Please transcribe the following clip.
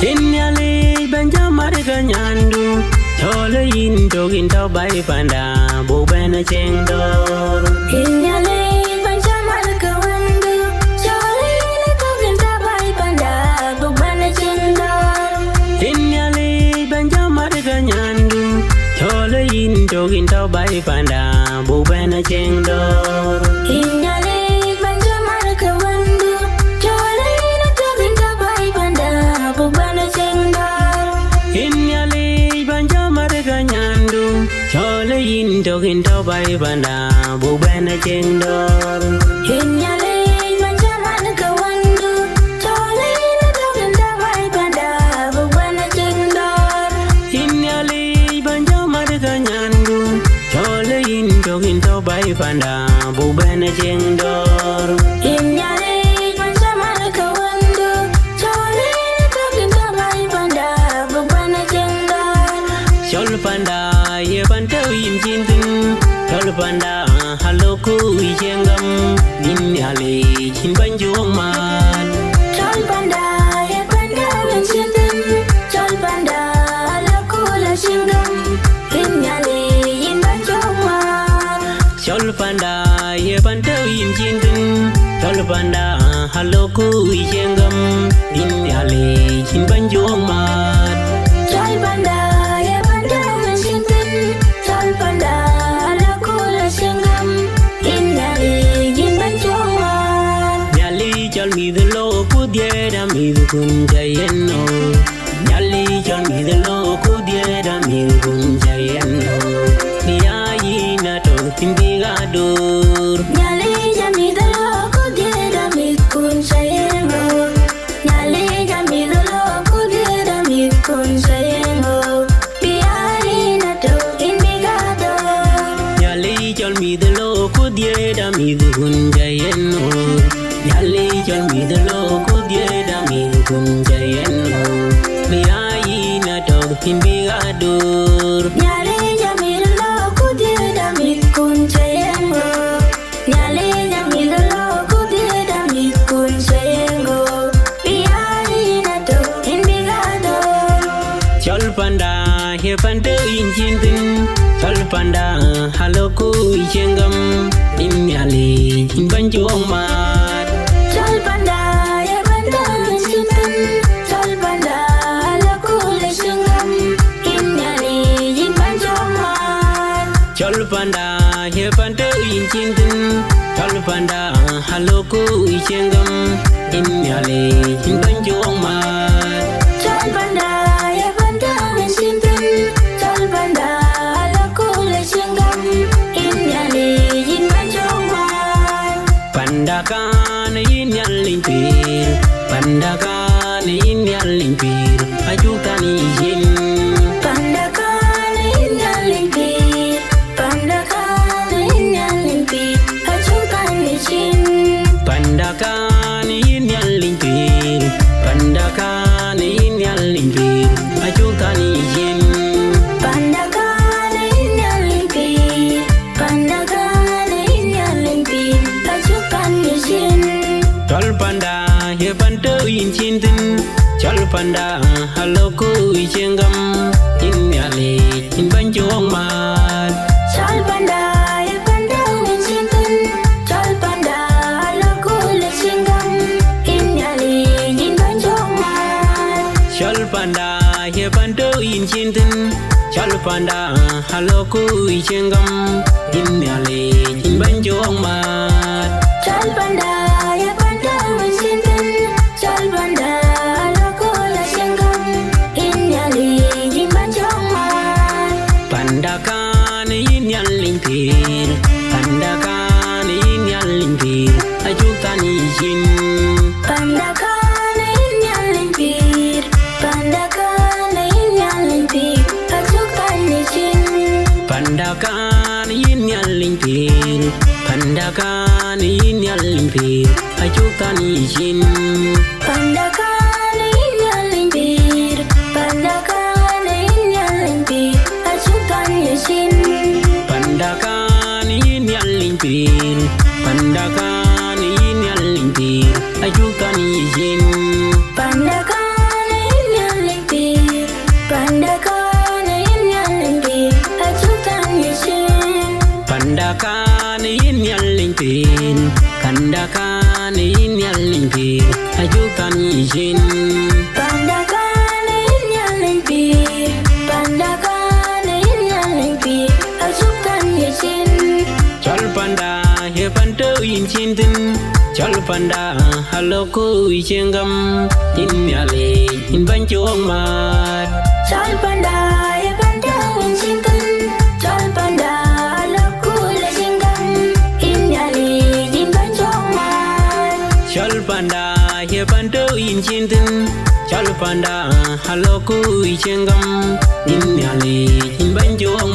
nhialic benjamar kanyandu chole yin togin tau bai panda bu ben cheng dor nhialic benjamar kawandu chole yin togin tau bai panda bu ben cheng dor nhialic benjamar kanyandu chole yin togin tau bai panda bu ben cheng dor nhialic benjamar kawandu chole yin togin tau bai panda bu ben cheng dor nhialic benjamar kanyandu chole yin togin tau bai panda bu ben cheng dor nhialic benjamar kawandu chole yin togin tau bai panda bu ben cheng dor nhialic benjamar kanyandu chole yin togin tau bai panda bu ben cheng dor nhialic benjamar kawandu chole yin togin tau bai panda bu ben cheng dor chol panda ye panda yin chin tin chol panda halo ku jengam nhialic chin ban juang man chol panda ye panda wen chintin chol panda la kula shingam nhialic yin ban chong man chol panda ye panda yin chin tin chol panda halo ku jengam nhialic chin ban juang man chol panda ye panda wen chintin chol panda la kula shingam nhialic yin ban chong man nhialic chol mi de lo ku die da mi du kun jayeno nhialic chol mi de lo ku die da mi du kun jayeno ni ayi na to timbiga dur nhialic jami dalo ku die da mi kun sayengo nhialic jami dalo ku die da mi kun sayengo biari na to inbigado nhialic chol mi de lo ku die da mi du kun jayeno nhialic chol mi de lo ku die da mi du kun jayeno ni ayi na to timbiga dur nhialic jami dalo ku die da mi kun sayengo nhialic jami dalo ku die da mi kun sayengo biari na to inbigado chol panda he panda yin chin tin chol panda halo ku jengam nhialic chin ban juang mat chol panda ye panda chintin chol panda la kula shingam nhialic yin ban chong man chol panda he panda yin chin tin chol panda halo ku jengam nhialic chin ban juang mat chol panda ye panda chintin chol panda la kula shingam nhialic yin ban chong man panda kan nhialic pir panda kan nhialic pir ajutani yin panda kan nhialic pir panda kan nhialic pir achukan ni chin panda kan nhialic pir panda kan nhialic pir ajutani yin panda kan nhialic pir panda kan nhialic pir achukan ni chin chol panda he panda yin chin tin chol panda halo ku jengam nhialic chin ban juang mat chol panda ye panda wen chintin chol panda la kula shingam nhialic yin ban chong man chol panda he panda yin chin tin chol panda halo ku jengam nhialic chin ban juang mat chol panda ye panda wen chintin chol panda la kula shingam nhialic yin ban chong man panda kan nhialic pir panda kan nhialic pir ajutani yin panda kan nhialic pir panda kan nhialic pir achukan ni chin panda kan nhialic pir panda kan nhialic pir ajutani yin panda kan nhialic pir panda kan nhialic pir achukan ni chin panda kan nhialic pir panda kan nhialic pir ajutani yin panda kan Pandakan nhialic ajukan Yinn. Pandakan nhialic ajukan Yinn. Chol panda he panto in chintin. Chol panda haloko ichengam. Nhialic in banchong mat. Chol panda ye pantawin singkan. Chol panda laku le singkan. Nhialic in banchong mat. Chol panda he panto in chintin. Chol panda haloko ichengam. Nhialic in banchong